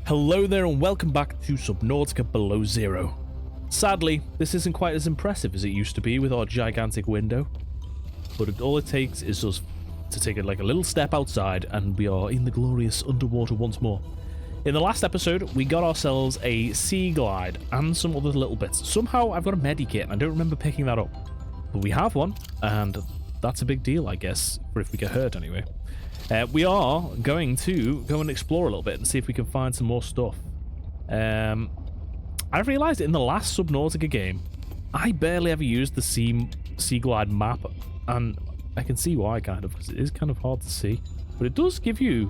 Hello there and welcome back to Subnautica Below Zero. Sadly, this isn't quite as impressive as it used to be with our gigantic window, but all it takes is us to take like a little step outside and we are in the glorious underwater once more. In the last episode, we got ourselves a sea glide and some other little bits. Somehow I've got a medikit and I don't remember picking that up, but we have one and that's a big deal, I guess, for if we get hurt anyway. We are going to go and explore a little bit and see if we can find some more stuff. I realised in the last Subnautica game, I barely ever used the sea glide map, and I can see why, kind of, because it is kind of hard to see. But it does give you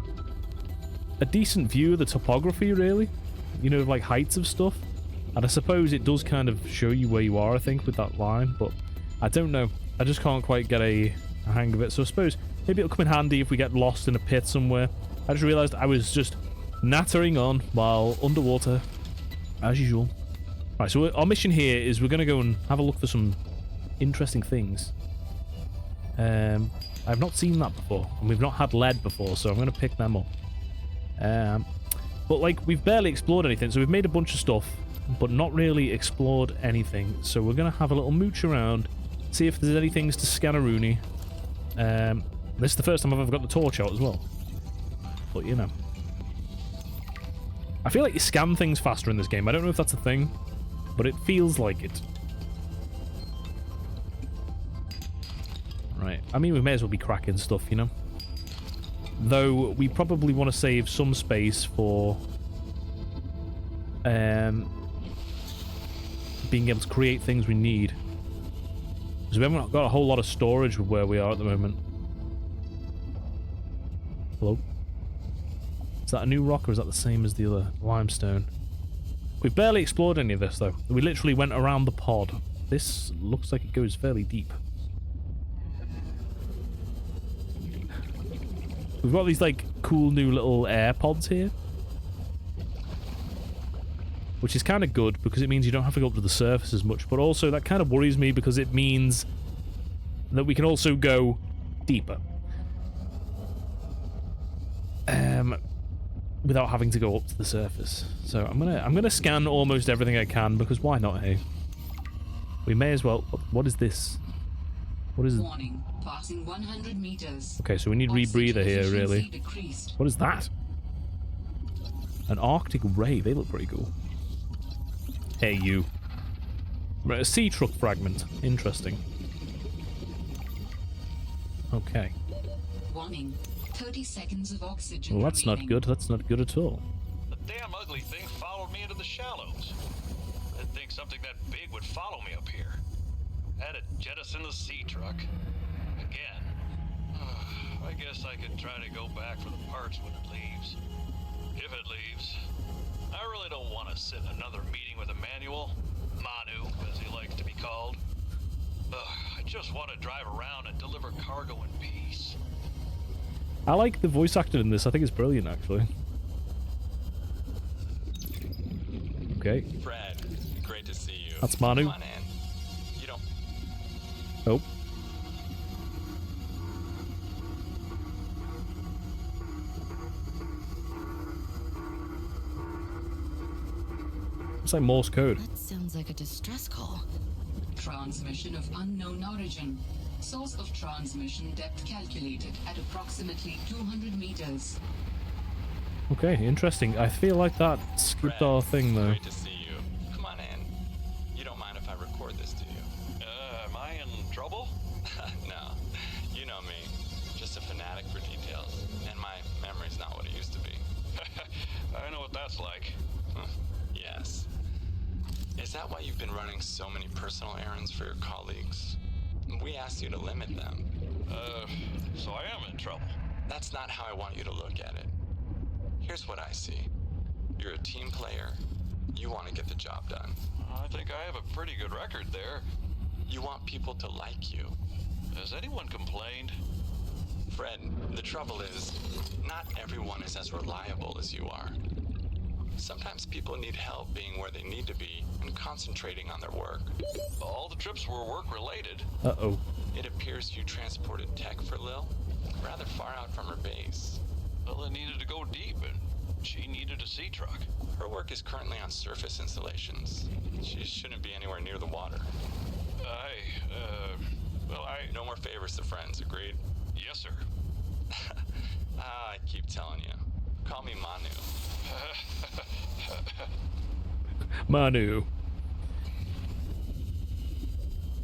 a decent view of the topography, really. You know, like heights of stuff. And I suppose it does kind of show you where you are, I think, with that line. But I don't know. I just can't quite get a hang of it. So I suppose maybe it'll come in handy if we get lost in a pit somewhere. I just realised I was just nattering on while underwater, as usual. Right, so our mission here is we're going to go and have a look for some interesting things. I've not seen that before, and we've not had lead before, so I'm going to pick them up. But, like, we've barely explored anything, so we've made a bunch of stuff, but not really explored anything. So we're going to have a little mooch around, see if there's any things to scannaroony. This is the first time I've ever got the torch out as well. But, you know. I feel like you scan things faster in this game. I don't know if that's a thing, but it feels like it. Right. I mean, we may as well be cracking stuff, you know? Though, we probably want to save some space for being able to create things we need. Because we haven't got a whole lot of storage with where we are at the moment. Hello? Is that a new rock or is that the same as the other limestone? We've barely explored any of this though. We literally went around the pod. This looks like it goes fairly deep. We've got these like cool new little air pods here. Which is kind of good because it means you don't have to go up to the surface as much. But also that kind of worries me because it means that we can also go deeper. Without having to go up to the surface. So I'm gonna scan almost everything I can because why not, hey? We may as well. What is this? What is it? Warning, passing 100 meters. Okay, so we need rebreather here, really. Decreased. What is that? An Arctic ray. They look pretty cool. Hey, you. Right, a sea truck fragment. Interesting. Okay. Warning. 30 seconds of oxygen. Well, that's not good. That's not good at all. The damn ugly thing followed me into the shallows. I'd think something that big would follow me up here. Had to jettison the sea truck. Again. I guess I could try to go back for the parts when it leaves. If it leaves. I really don't want to sit in another meeting with Emmanuel. Manu, as he likes to be called. I just want to drive around and deliver cargo in peace. I like the voice acting in this. I think it's brilliant, actually. Okay. Fred, great to see you. That's Manu. Come on in. You don't... Oh. It's like Morse code. That sounds like a distress call. Transmission of unknown origin. Source of transmission depth calculated at approximately 200 meters. Okay, interesting. I feel like that skipped our thing, though. Great to see you. Come on in. You don't mind if I record this, do you? Am I in trouble? No. You know me. Just a fanatic for details. And my memory's not what it used to be. I know what that's like. Yes. Is that why you've been running so many personal errands for your colleagues? We asked you to limit them. So I am in trouble. That's not how I want you to look at it. Here's what I see. You're a team player. You want to get the job done. I think I have a pretty good record there. You want people to like you. Has anyone complained? Fred, the trouble is, not everyone is as reliable as you are. Sometimes people need help being where they need to be and concentrating on their work. All the trips were work-related. Uh-oh. It appears you transported tech for Lil, rather far out from her base. Well, I needed to go deep, and She needed a sea truck. Her work is currently on surface installations. She shouldn't be anywhere near the water. No more favors to friends, agreed? Yes, sir. I keep telling you. Call me Manu. Manu.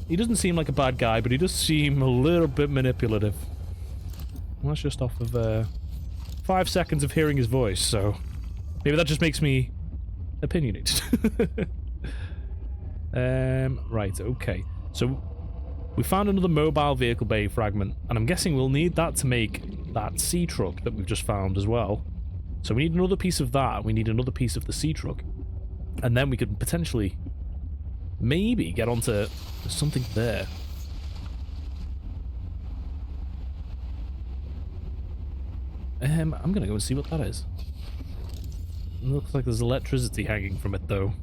He doesn't seem like a bad guy, but he does seem a little bit manipulative. Well, that's just off of 5 seconds of hearing his voice, so maybe that just makes me opinionated. Right, okay. So we found another mobile vehicle bay fragment, and I'm guessing we'll need that to make that sea truck that we've just found as well. So we need another piece of that, we need another piece of the sea truck, and then we could potentially maybe get onto something there. I'm gonna go and see what that is. It looks like there's electricity hanging from it, though.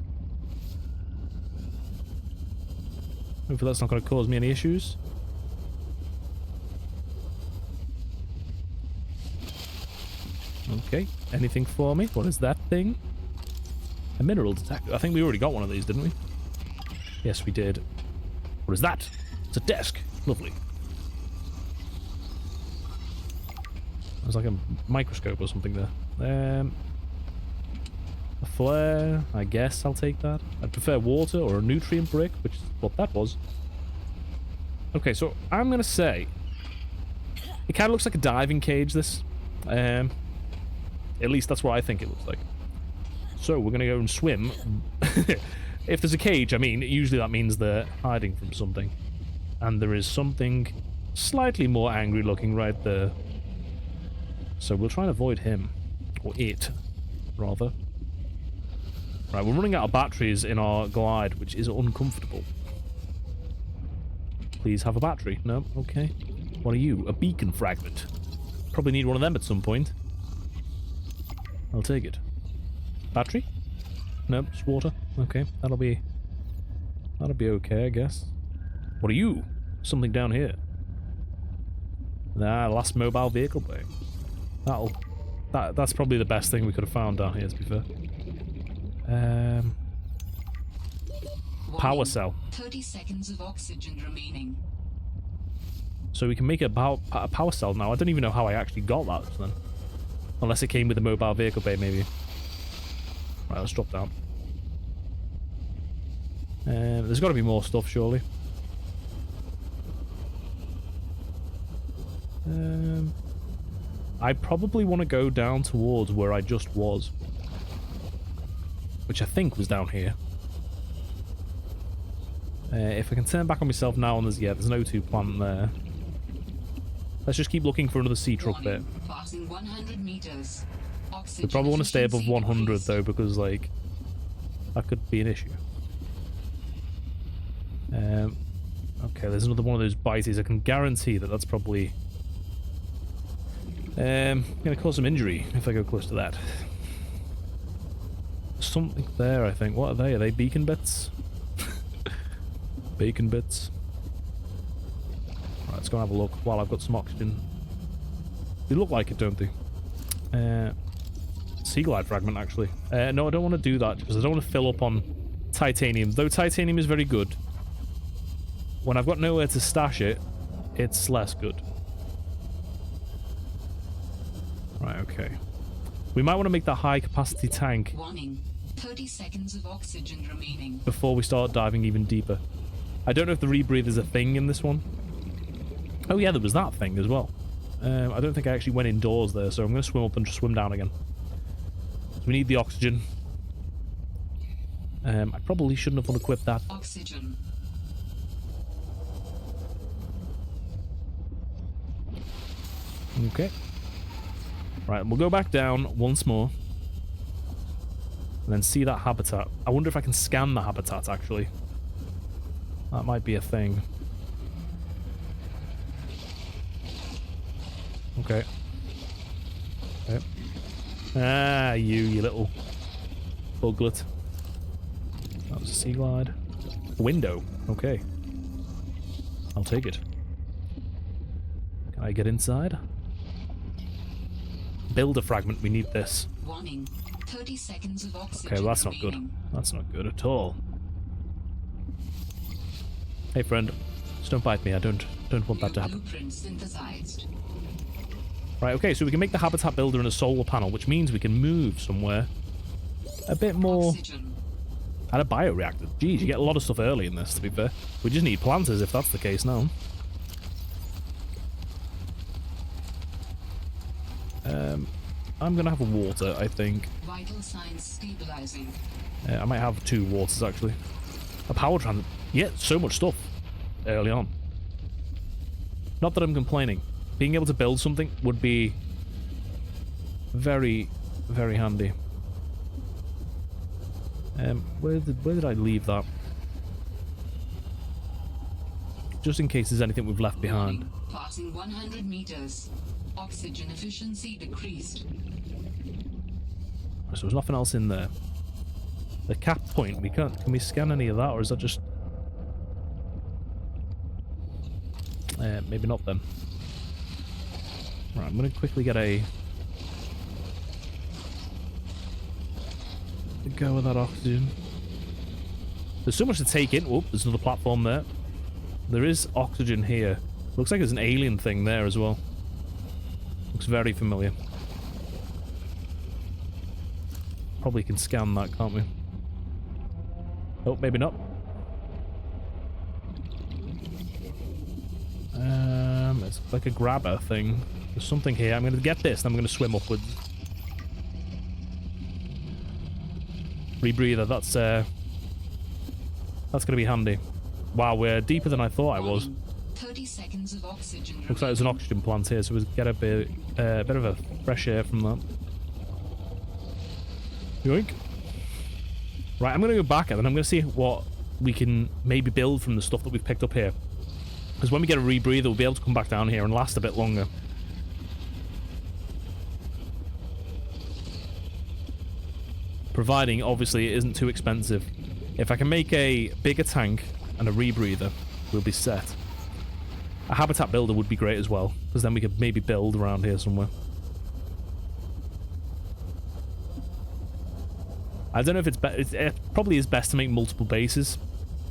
Hopefully that's not going to cause me any issues. Okay, anything for me? What is that thing? A mineral detector. I think we already got one of these, didn't we? Yes, we did. What is that? It's a desk. Lovely. There's like a microscope or something there. A flare. I guess I'll take that. I'd prefer water or a nutrient brick, which is what that was. Okay, so I'm going to say it kind of looks like a diving cage, this. At least that's what I think it looks like. So we're going to go and swim. If there's a cage, I mean, usually that means they're hiding from something. And there is something slightly more angry looking right there. So we'll try and avoid him. Or it, rather. Right, we're running out of batteries in our glide, which is uncomfortable. Please have a battery. No? Okay. What are you? A beacon fragment. Probably need one of them at some point. I'll take it. Battery? Nope, just water. Okay, that'll be okay, I guess. What are you? Something down here. Nah, last mobile vehicle bay. That's probably the best thing we could have found down here, to be fair. Power cell. 30 seconds of oxygen remaining. So we can make a power cell now. I don't even know how I actually got that then. Unless it came with a mobile vehicle bay, maybe. Right, let's drop down. There's got to be more stuff, surely. I probably want to go down towards where I just was. Which I think was down here. If I can turn back on myself now, and there's an O2 plant there. Let's just keep looking for another sea truck bit. Passing 100 meters. We probably want to stay above 100 though, because like that could be an issue. Okay, there's another one of those bites. I can guarantee that that's probably going to cause some injury if I go close to that. Something there, I think. What are they? Are they beacon bits? Bacon bits. Right, let's go and have a look while I've got some oxygen. They look like it, don't they? Sea glide fragment, actually. No, I don't want to do that because I don't want to fill up on titanium. Though titanium is very good. When I've got nowhere to stash it, it's less good. Right, okay. We might want to make that high capacity tank. Warning. 30 seconds of oxygen remaining. Before we start diving even deeper. I don't know if the rebreathe is a thing in this one. Oh yeah, there was that thing as well. I don't think I actually went indoors there, so I'm going to swim up and just swim down again. So we need the oxygen. I probably shouldn't have unequipped that. Oxygen. Okay. Right, we'll go back down once more. And then see that habitat. I wonder if I can scan the habitat, actually. That might be a thing. Okay. Okay. Ah, you little buglet. That was a sea glide. A window. Okay. I'll take it. Can I get inside? Build a fragment. We need this. Warning. 30 seconds of oxygen Okay, well, that's not good. remaining. That's not good at all. Hey, friend. Just don't bite me. I don't want that New to happen. blueprint synthesized. Right, okay, so we can make the habitat builder and a solar panel, which means we can move somewhere a bit more... Oxygen. And a bioreactor. Geez, you get a lot of stuff early in this, to be fair. We just need planters if that's the case now. I'm gonna have a water, I think. Vital signs stabilizing. I might have 2 waters, actually. A power trans... Yeah, so much stuff early on. Not that I'm complaining. Being able to build something would be very, very handy. Where did I leave that? Just in case there's anything we've left behind. Warning. Passing 100 meters. Oxygen efficiency decreased. So there's nothing else in there. The cap point, we can't... Can we scan any of that, or is that just... maybe not then. Right, I'm gonna quickly get a... Go with that oxygen. There's so much to take in. Oh, there's another platform there. There is oxygen here. Looks like there's an alien thing there as well. Looks very familiar. Probably can scan that, can't we? Oh, maybe not. It's like a grabber thing. There's something here. I'm going to get this, and I'm going to swim upwards. Rebreather, that's going to be handy. Wow, we're deeper than I thought I was. 30 seconds of oxygen. Looks like there's an oxygen plant here, so we'll get a bit of a fresh air from that. Yoink. Right, I'm going to go back and then I'm going to see what we can maybe build from the stuff that we've picked up here. Because when we get a rebreather, we'll be able to come back down here and last a bit longer. Providing, obviously, it isn't too expensive. If I can make a bigger tank and a rebreather, we'll be set. A habitat builder would be great as well, because then we could maybe build around here somewhere. I don't know if it probably is best to make multiple bases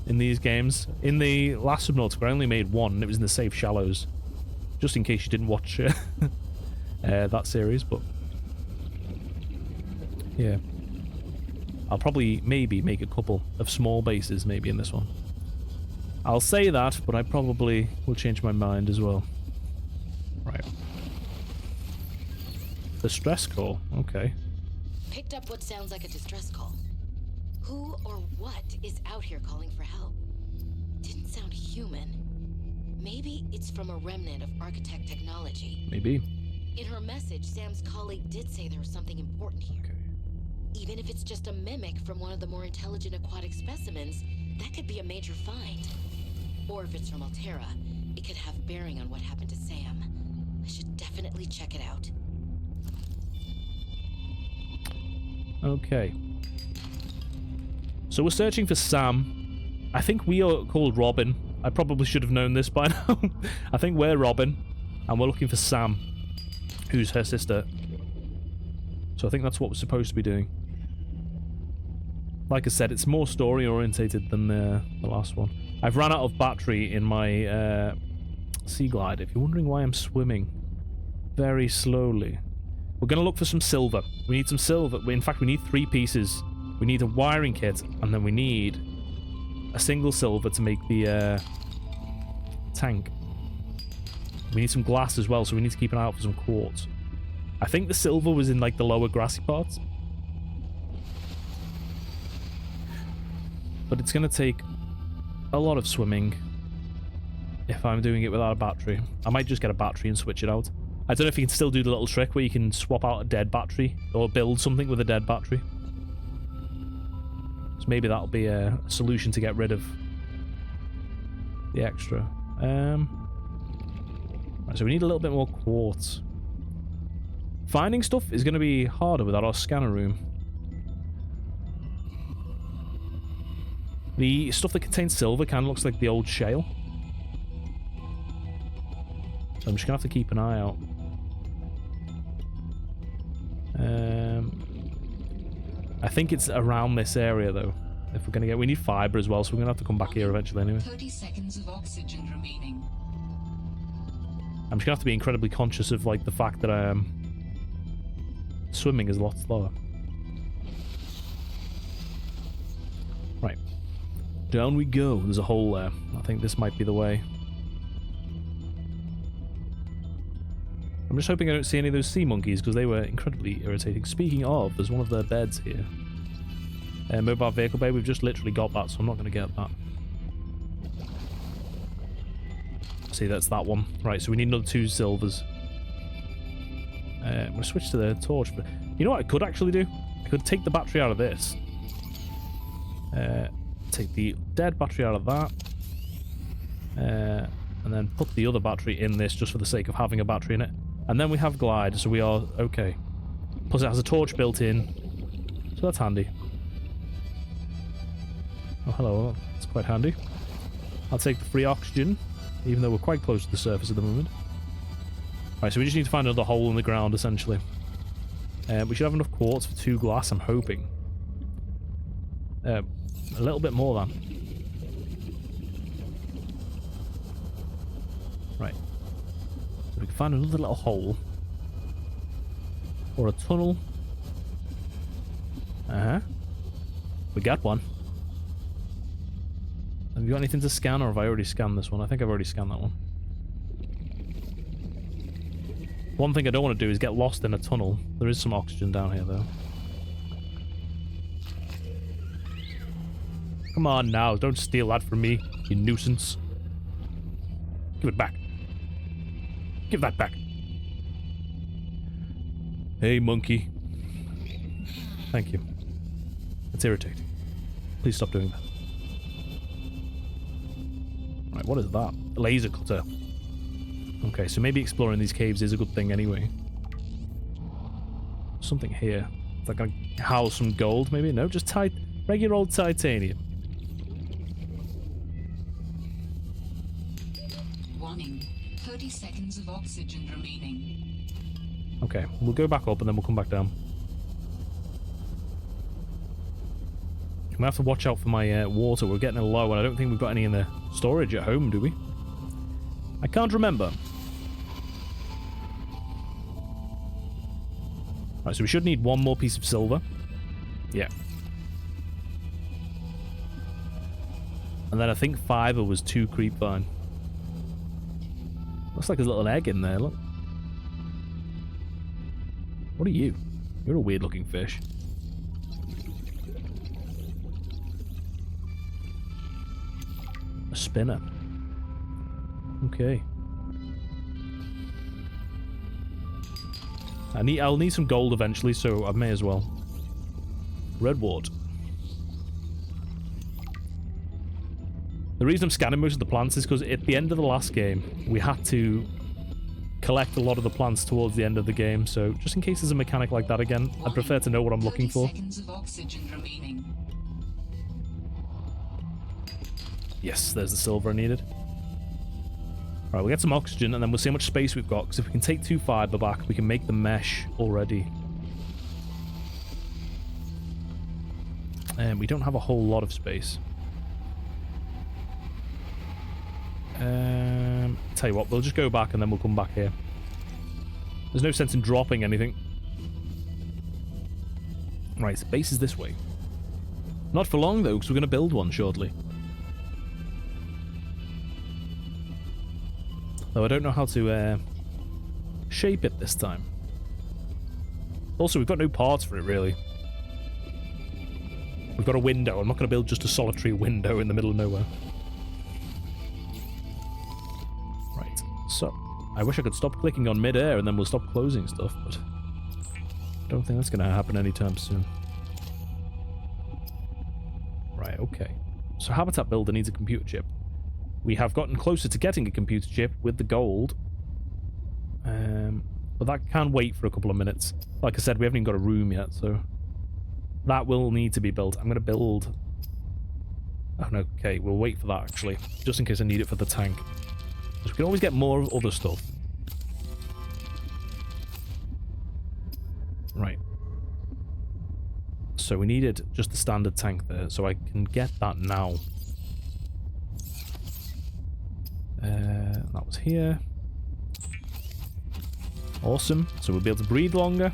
in these games. In the last Subnautica, I only made one, and it was in the safe shallows. Just in case you didn't watch that series, but... Yeah. I'll probably maybe make a couple of small bases maybe in this one. I'll say that, but I probably will change my mind as well. Right. The stress call. Okay. Picked up what sounds like a distress call. Who or what is out here calling for help? Didn't sound human. Maybe it's from a remnant of architect technology. Maybe. In her message, Sam's colleague did say there was something important here. Okay. Even if it's just a mimic from one of the more intelligent aquatic specimens, that could be a major find. Or if it's from Altera, it could have bearing on what happened to Sam. I should definitely check it out. Okay. So we're searching for Sam. I think we are called Robin. I probably should have known this by now. I think we're Robin, and we're looking for Sam, who's her sister. So I think that's what we're supposed to be doing. Like I said, it's more story-orientated than the last one. I've run out of battery in my Sea Glide, if you're wondering why I'm swimming very slowly. We're going to look for some silver. We need some silver. In fact, we need 3 pieces. We need a wiring kit, and then we need a single silver to make the tank. We need some glass as well, so we need to keep an eye out for some quartz. I think the silver was in, like, the lower grassy parts. But it's going to take a lot of swimming if I'm doing it without a battery. I might just get a battery and switch it out. I don't know if you can still do the little trick where you can swap out a dead battery or build something with a dead battery. So maybe that'll be a solution to get rid of the extra. Right, so we need a little bit more quartz. Finding stuff is going to be harder without our scanner room. The stuff that contains silver kind of looks like the old shale. So I'm just going to have to keep an eye out. I think it's around this area, though. If we're going to get... We need fiber as well, so we're going to have to come back here eventually anyway. 30 seconds of oxygen remaining. I'm just going to have to be incredibly conscious of, like, the fact that swimming is a lot slower. Right. Down we go. There's a hole there. I think this might be the way. I'm just hoping I don't see any of those sea monkeys, because they were incredibly irritating. Speaking of, there's one of their beds here. Mobile vehicle bay, we've just literally got that, so I'm not going to get that. See, that's that one. Right, so we need another 2 silvers. I'm going to switch to the torch. But you know what I could actually do? I could take the battery out of this. Take the dead battery out of that. And then put the other battery in this, just for the sake of having a battery in it. And then we have glide, so we are okay. Plus it has a torch built in, so that's handy. Oh, hello, that's quite handy. I'll take the free oxygen, even though we're quite close to the surface at the moment. Right, so we just need to find another hole in the ground, essentially. We should have enough quartz for 2 glass, I'm hoping. A little bit more than. Right. So we can find another little hole. Or a tunnel. Uh-huh. We got one. Have you got anything to scan, or have I already scanned this one? I think I've already scanned that one. One thing I don't want to do is get lost in a tunnel. There is some oxygen down here, though. Come on now, don't steal that from me, you nuisance. Give it back. Give that back. Hey, monkey. Thank you. It's irritating. Please stop doing that. Right, what is that? A laser cutter. Okay, so maybe exploring these caves is a good thing anyway. Something here. Is that gonna house some gold, maybe? No, just regular old titanium. Warning. 30 seconds of oxygen remaining. Okay, we'll go back up and then we'll come back down. I'm gonna have to watch out for my water. We're getting low, and I don't think we've got any in the storage at home, do we? I can't remember. Right, so we should need 1 more piece of silver. Yeah. And then I think fiber was 2 creepvine. Looks like there's a little egg in there, look. What are you? You're a weird looking fish. A spinner. Okay. I'll need some gold eventually, so I may as well. Redwood. The reason I'm scanning most of the plants is because at the end of the last game, we had to collect a lot of the plants towards the end of the game, so just in case there's a mechanic like that again, I'd prefer to know what I'm looking for. 30 seconds of oxygen remaining. Yes, there's the silver I needed. Alright, we'll get some oxygen and then we'll see how much space we've got, because if we can take 2 fiber back, we can make the mesh already. And we don't have a whole lot of space. Tell you what, we'll just go back and then we'll come back here. There's no sense in dropping anything. Right, the base is this way. Not for long though, because we're going to build one shortly. Though I don't know how to shape it this time. Also, we've got no parts for it, really. We've got a window. I'm not going to build just a solitary window in the middle of nowhere. Right, so I wish I could stop clicking on mid-air and then we'll stop closing stuff, but I don't think that's going to happen anytime soon. Right, okay. So Habitat Builder needs a computer chip. We have gotten closer to getting a computer chip with the gold. But that can wait for a couple of minutes. Like I said, we haven't even got a room yet, so that will need to be built. I'm going to build... Oh, no, okay, we'll wait for that, actually. Just in case I need it for the tank. We can always get more of other stuff. Right. So we needed just the standard tank there, so I can get that now. That was here. Awesome. So we'll be able to breathe longer.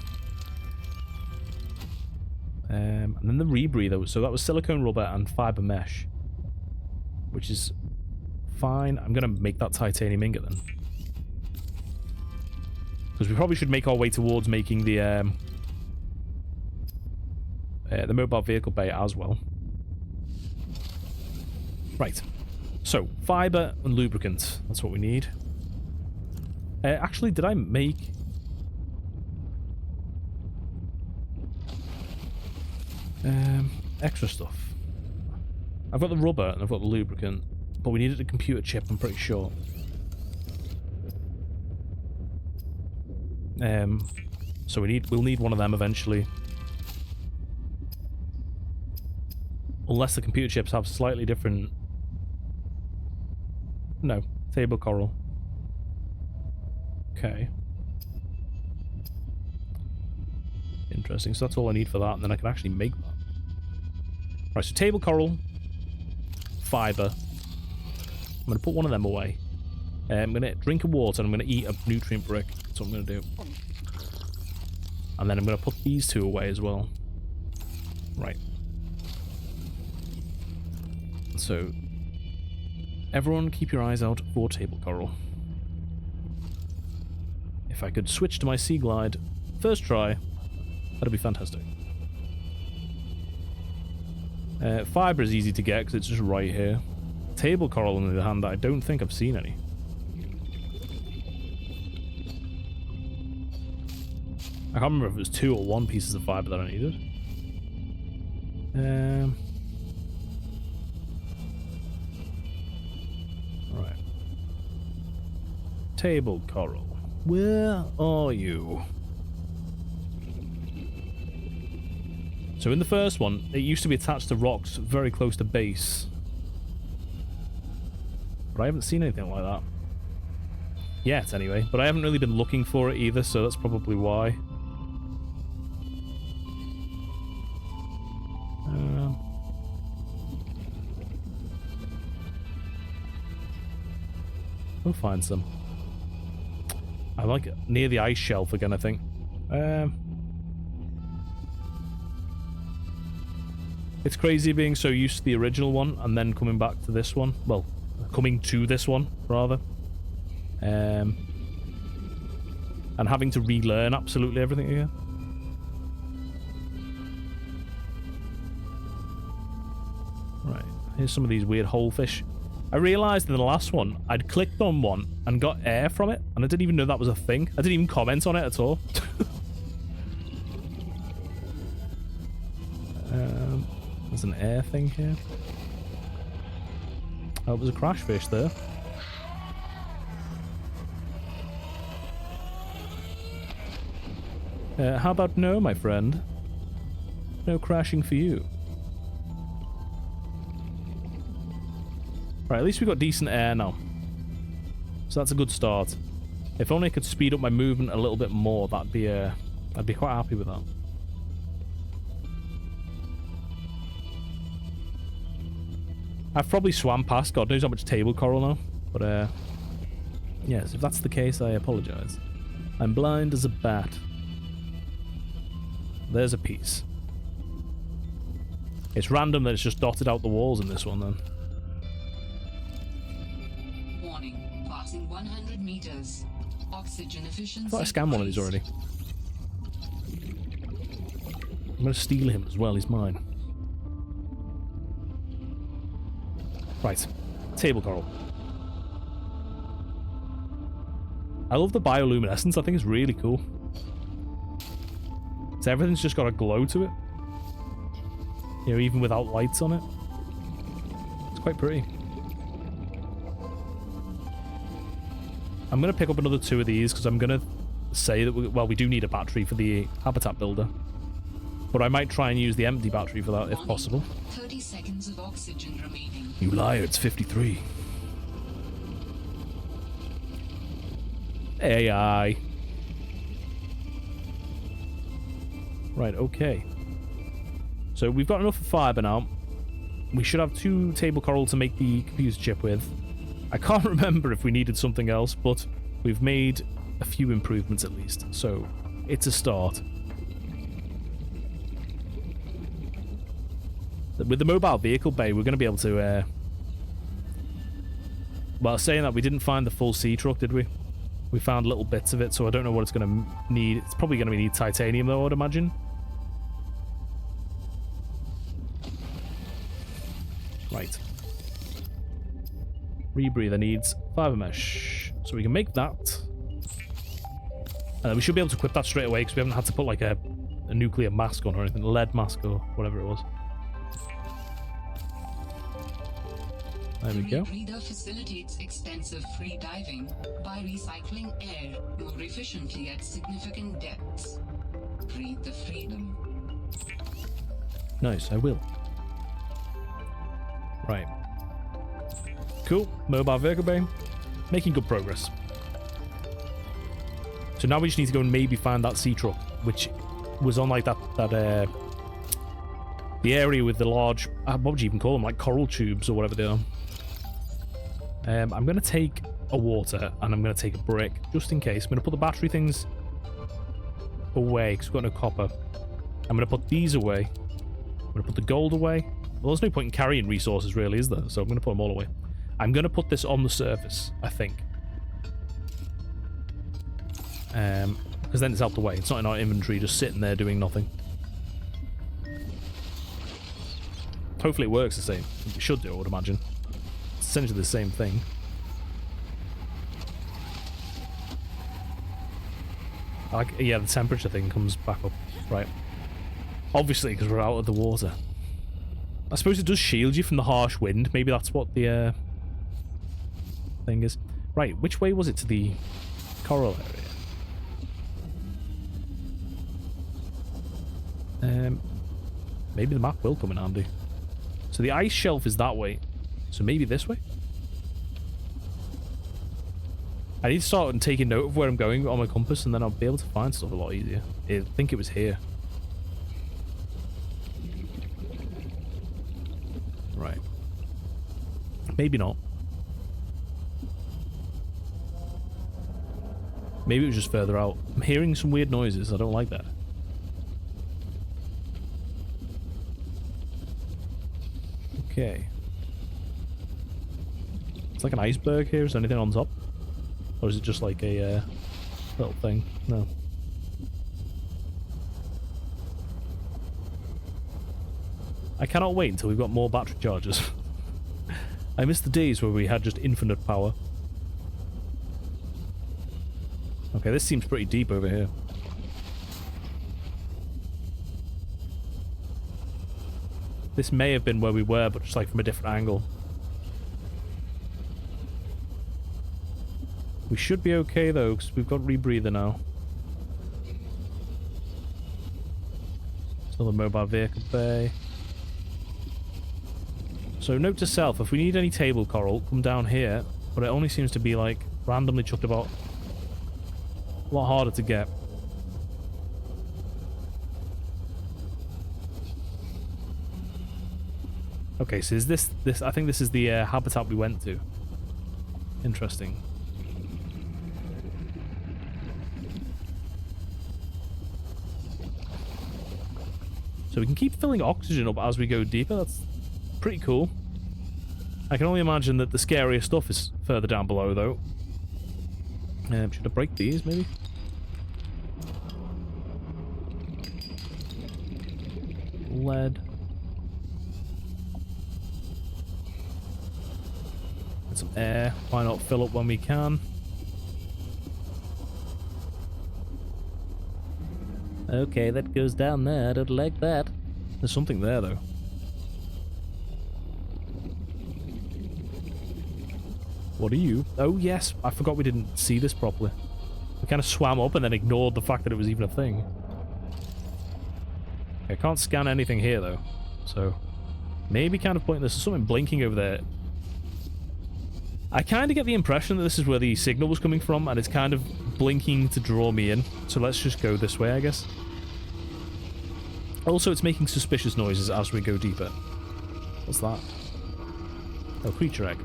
And then the rebreather. So that was silicone rubber and fiber mesh, which is fine. I'm going to make that titanium ingot then. Because we probably should make our way towards making the mobile vehicle bay as well. Right. So, fiber and lubricant. That's what we need. Actually, did I make... extra stuff? I've got the rubber and I've got the lubricant, but we needed a computer chip, I'm pretty sure. So we'll need one of them eventually. Unless the computer chips have slightly different... No, table coral. Okay. Interesting, so that's all I need for that, and then I can actually make that. Right, so table coral, fiber. I'm going to put one of them away. I'm going to drink a water, and I'm going to eat a nutrient brick. That's what I'm going to do. And then I'm going to put these two away as well. Right. So, everyone keep your eyes out for table coral. If I could switch to my Sea Glide, first try, that'd be fantastic. Fiber is easy to get because it's just right here. Table coral, on the other hand, I don't think I've seen any. I can't remember if it was 2 or 1 pieces of fiber that I needed. Right. Table coral. Where are you? So in the first one, it used to be attached to rocks very close to base. But I haven't seen anything like that. Yet, anyway. But I haven't really been looking for it either, so that's probably why. We'll find some. I like it. Near the ice shelf again, I think. It's crazy being so used to the original one and then coming back to this one. Well, coming to this one, rather. And having to relearn absolutely everything again. Right, here's some of these weird hole fish. I realised in the last one, I'd clicked on one and got air from it, and I didn't even know that was a thing. I didn't even comment on it at all. There's an air thing here. Oh, it was a crash fish there. How about no, my friend? No crashing for you. Right, at least we got decent air now. So that's a good start. If only I could speed up my movement a little bit more, I'd be quite happy with that. I've probably swam past God knows how much table coral now. But, yes, if that's the case, I apologise. I'm blind as a bat. There's a piece. It's random that it's just dotted out the walls in this one, then. Warning. Passing 100 meters. Oxygen efficiency. I thought I scanned one of these already. I'm going to steal him as well. He's mine. Right. Table coral. I love the bioluminescence. I think it's really cool. So everything's just got a glow to it. You know, even without lights on it. It's quite pretty. I'm going to pick up another 2 of these because I'm going to say that, we do need a battery for the habitat builder. But I might try and use the empty battery for that if possible. 30 seconds of oxygen remaining. You liar, it's 53. AI. Right, okay. So we've got enough fiber now. We should have 2 table coral to make the computer chip with. I can't remember if we needed something else, but we've made a few improvements at least. So it's a start. With the mobile vehicle bay, we're going to be able to... well, saying that, we didn't find the full sea truck, did we? We found little bits of it, so I don't know what it's going to need. It's probably going to need titanium, though, I would imagine. Right. Rebreather needs fiber mesh. So we can make that. We should be able to equip that straight away, because we haven't had to put, like, a nuclear mask on or anything. A lead mask or whatever it was. There we go. Rebreather facilitates extensive free diving by recycling air more efficiently at significant depths. Breathe the freedom. Nice, I will. Right. Cool. Mobile vehicle bay. Making good progress. So now we just need to go and maybe find that sea truck, which was on like the area with the large, what would you even call them, like coral tubes or whatever they are. I'm going to take a water and I'm going to take a brick just in case. I'm going to put the battery things away because we've got no copper. I'm going to put these away. I'm going to put the gold away. Well, there's no point in carrying resources really, is there? So I'm going to put them all away. I'm going to put this on the surface, I think. Because then it's out the way. It's not in our inventory just sitting there doing nothing. Hopefully it works the same. It should do, I would imagine. It's essentially the same thing. Yeah, the temperature thing comes back up. Right. Obviously, because we're out of the water. I suppose it does shield you from the harsh wind. Maybe that's what the thing is. Right, which way was it to the coral area? Maybe the map will come in handy. So the ice shelf is that way. So maybe this way? I need to start taking note of where I'm going on my compass, and then I'll be able to find stuff a lot easier. I think it was here. Right. Maybe not. Maybe it was just further out. I'm hearing some weird noises. I don't like that. Okay. It's like an iceberg here. Is there anything on top? Or is it just like a little thing? No. I cannot wait until we've got more battery chargers. I miss the days where we had just infinite power. Okay, this seems pretty deep over here. This may have been where we were, but just like from a different angle. We should be okay though, because we've got rebreather now. Another mobile vehicle bay. So note to self, if we need any table coral, come down here. But it only seems to be like randomly chucked about. A lot harder to get. Okay, so is this I think this is the habitat we went to. Interesting. So we can keep filling oxygen up as we go deeper. That's pretty cool. I can only imagine that the scariest stuff is further down below, though. Should I break these, maybe? Lead. And some air. Why not fill up when we can? Okay, that goes down there. I don't like that. There's something there, though. What are you? Oh, yes. I forgot we didn't see this properly. We kind of swam up and then ignored the fact that it was even a thing. I can't scan anything here, though. So, maybe kind of pointless. There's something blinking over there. I kind of get the impression that this is where the signal was coming from, and it's kind of blinking to draw me in. So let's just go this way, I guess. Also, it's making suspicious noises as we go deeper. What's that? Oh, creature egg.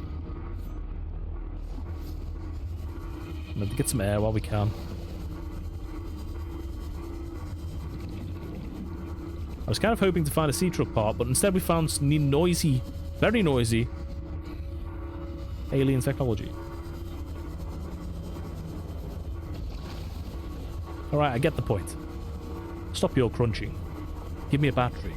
Let's get some air while we can. I was kind of hoping to find a sea truck part, but instead we found noisy, very noisy, alien technology. Alright, I get the point. Stop your crunching. Give me a battery.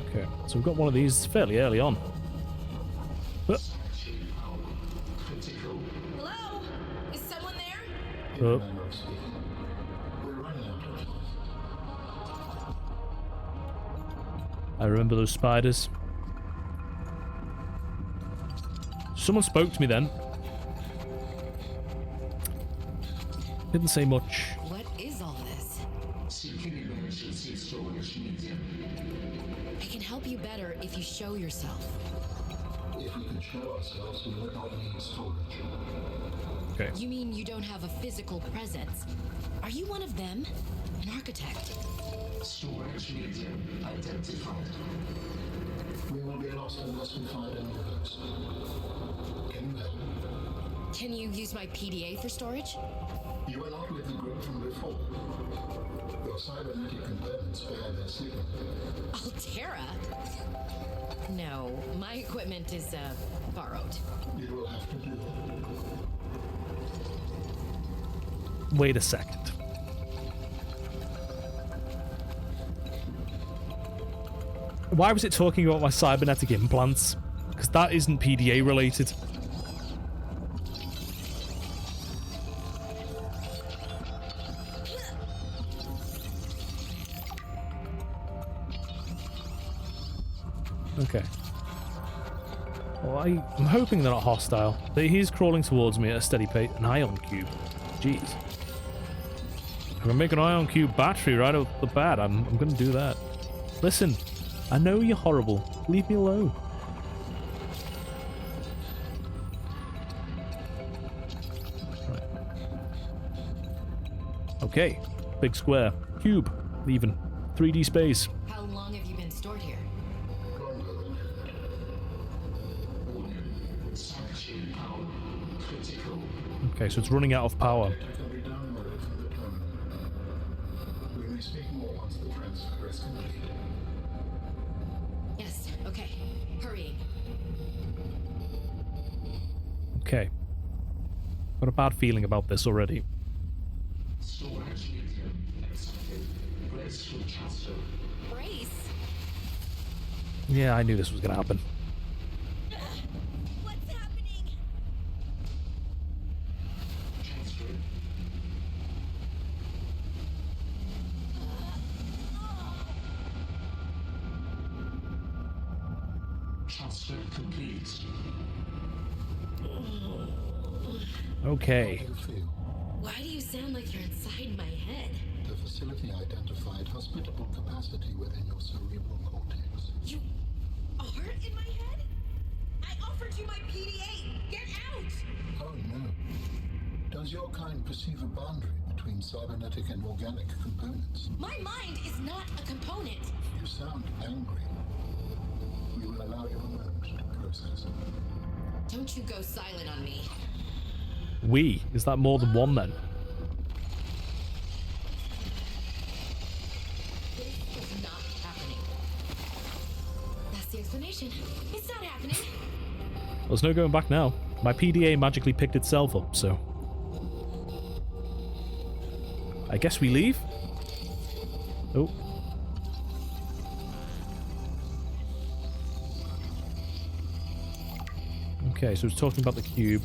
Okay, so we've got one of these fairly early on. Hello? Is someone there? Oh. I remember those spiders. Someone spoke to me then. Didn't say much. What is all this? I can help you better if you show yourself. If we can show ourselves, we would not need storage. Okay. You mean you don't have a physical presence? Are you one of them? An architect? Storage medium identified. We will be lost unless we find any of those. Can you help? Can you use my PDA for storage? You are not with the group from before. Your cybernetic components bear their signal. Altera? No, my equipment is, borrowed. It will have to do. Wait a second. Why was it talking about my cybernetic implants? Because that isn't PDA related. Okay. Well, I'm hoping they're not hostile. He's crawling towards me at a steady pace. An ion cube. Jeez. I'm gonna make an ion cube battery right off the bat. I'm gonna do that. Listen, I know you're horrible. Leave me alone. Right. Okay. Big square. Cube. Even. 3D space. How long have you been stored here? Okay, so it's running out of power. We may speak more once the transfer is complete. Yes, okay. Hurrying. Okay. Got a bad feeling about this already. Storage medium accepted. Brace for transfer. Brace? Yeah, I knew this was gonna happen. What's happening? Transfer. Transfer complete. Okay. How do you feel? Why do you sound like you're inside my head? The facility identified hospitable capacity within your cerebral cortex. You are in my head? I offered you my PDA! Get out! Oh no. Does your kind perceive a boundary between cybernetic and organic components? My mind is not a component! You sound angry. We will allow you a moment to process. Don't you go silent on me. We? Is that more than one then? This is not happening. That's the explanation. It's not happening. There's no going back now. My PDA magically picked itself up, so... I guess we leave? Oh. Okay, so it's talking about the cube.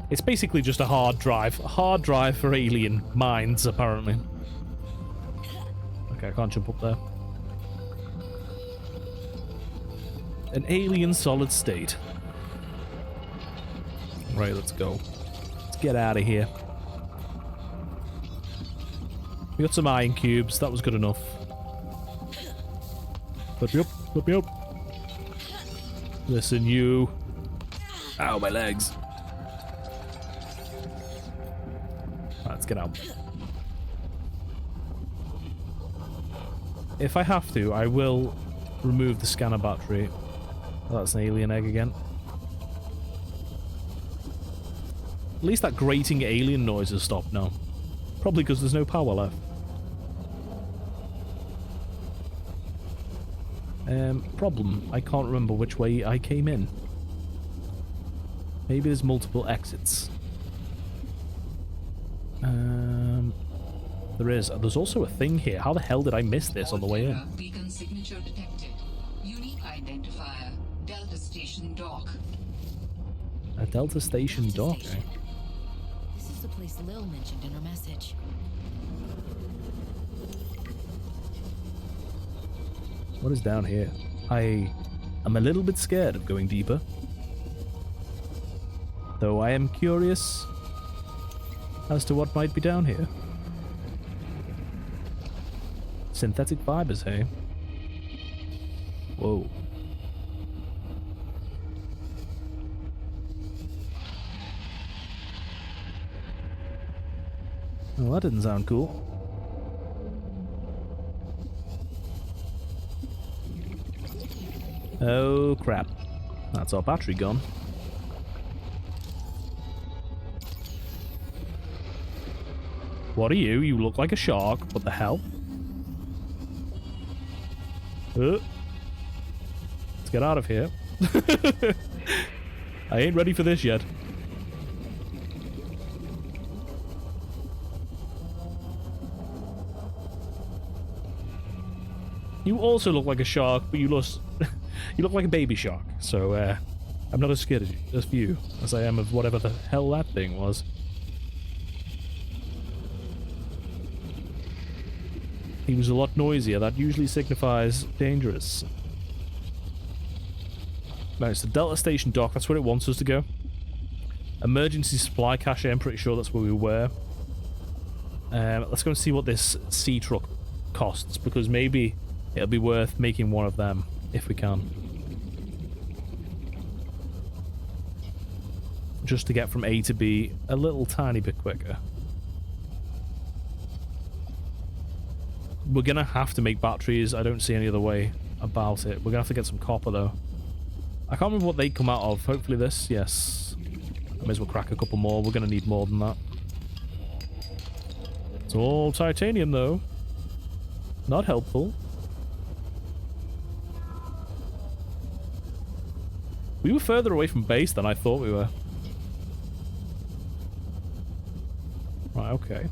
It's basically just a hard drive. A hard drive for alien minds, apparently. Okay, I can't jump up there. An alien solid state. Right, let's go. Let's get out of here. We got some iron cubes. That was good enough. Let me up. Let me up. Listen, you. Ow, my legs. Let's get out. If I have to, I will remove the scanner battery. Oh, that's an alien egg again. At least that grating alien noise has stopped now. Probably because there's no power left. Problem. I can't remember which way I came in. Maybe there's multiple exits. There is. There's also a thing here. How the hell did I miss this on the way in? Beacon signature detected. Unique identifier. Delta Station Dock. A Delta Station dock. Station. This is the place Lil mentioned in her message. What is down here? I am a little bit scared of going deeper. Though I am curious as to what might be down here. Synthetic fibers, hey? Whoa. Well, that didn't sound cool. Oh, crap. That's our battery gone. What are you? You look like a shark. What the hell? Let's get out of here. I ain't ready for this yet. You also look like a shark, but you look you look like a baby shark. So I'm not as scared of you as I am of whatever the hell that thing was. He was a lot noisier. That usually signifies dangerous. Right, it's the Delta Station dock. That's where it wants us to go. Emergency supply cache. I'm pretty sure that's where we were. Let's go and see what this sea truck costs, because maybe it'll be worth making one of them if we can. Just to get from A to B a little tiny bit quicker. We're gonna have to make batteries. I don't see any other way about it. We're gonna have to get some copper though. I can't remember what they come out of. Hopefully this. Yes. I may as well crack a couple more. We're gonna need more than that. It's all titanium though. Not helpful. We were further away from base than I thought we were. Right, okay.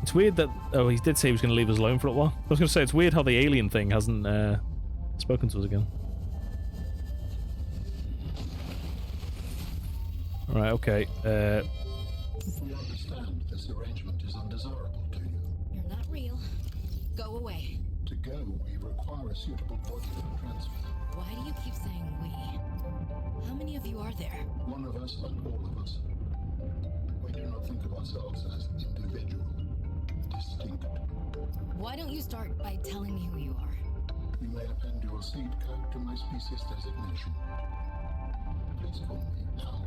It's weird that... Oh, he did say he was going to leave us alone for a while. I was going to say, it's weird how the alien thing hasn't spoken to us again. Right, okay. We understand this arrangement is undesirable to you. You're not real. Go away. To go, we require a suitable body for transfer. Why do you keep saying we? How many of you are there? One of us and all of us. We do not think of ourselves as individual, distinct. Why don't you start by telling me who you are? You may append your seed code to my species designation. Please call me Al.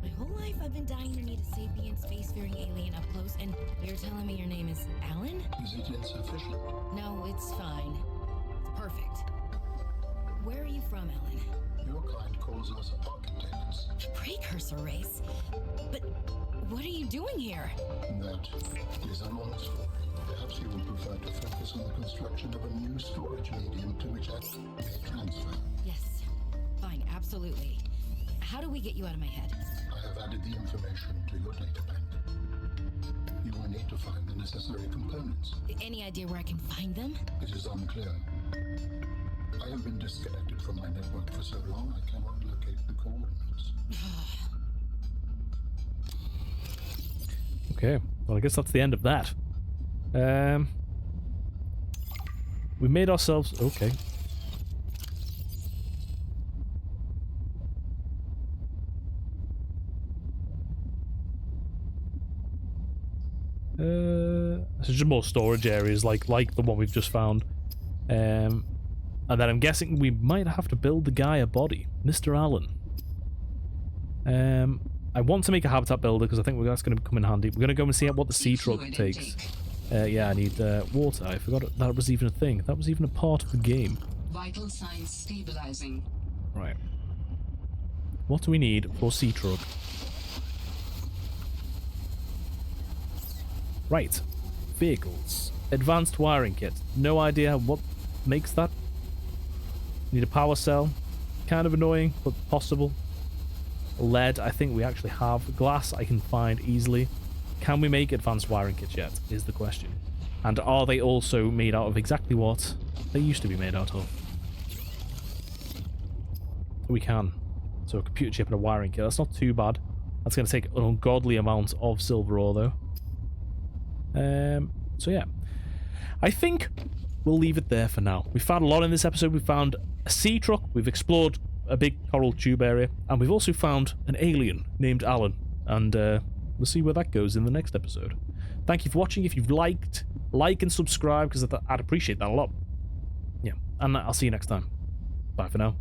My whole life I've been dying to meet a sapient spacefaring alien up close, and you're telling me your name is Alan? Is it insufficient? No, it's fine. It's perfect. Where are you from, Alan? Your kind calls us architects. Precursor race? But what are you doing here? That is a long story. Perhaps you would prefer to focus on the construction of a new storage medium to which I may transfer. Yes. Fine, absolutely. How do we get you out of my head? I have added the information to your data bank. You will need to find the necessary components. Any idea where I can find them? It is unclear. I have been disconnected from my network for so long I cannot locate the coordinates. Okay, well I guess that's the end of that. We made ourselves... Okay. This is just more storage areas like the one we've just found. And then I'm guessing we might have to build the guy a body. Mr. Allen. I want to make a habitat builder because I think that's going to come in handy. We're going to go and see what the sea truck takes. Yeah, I need water. I forgot that was even a thing. That was even a part of the game. Vital signs stabilizing. Right. What do we need for sea truck? Right. Vehicles. Advanced wiring kit. No idea what makes that. Need a power cell. Kind of annoying, but possible. Lead, I think we actually have. Glass, I can find easily. Can we make advanced wiring kits yet, is the question. And are they also made out of exactly what they used to be made out of? We can. So a computer chip and a wiring kit. That's not too bad. That's going to take an ungodly amount of silver ore, though. So yeah. I think we'll leave it there for now. We found a lot in this episode. We found a sea truck. We've explored a big coral tube area. And we've also found an alien named Alan. And we'll see where that goes in the next episode. Thank you for watching. If you've liked, like and subscribe, because I'd appreciate that a lot. Yeah, and I'll see you next time. Bye for now.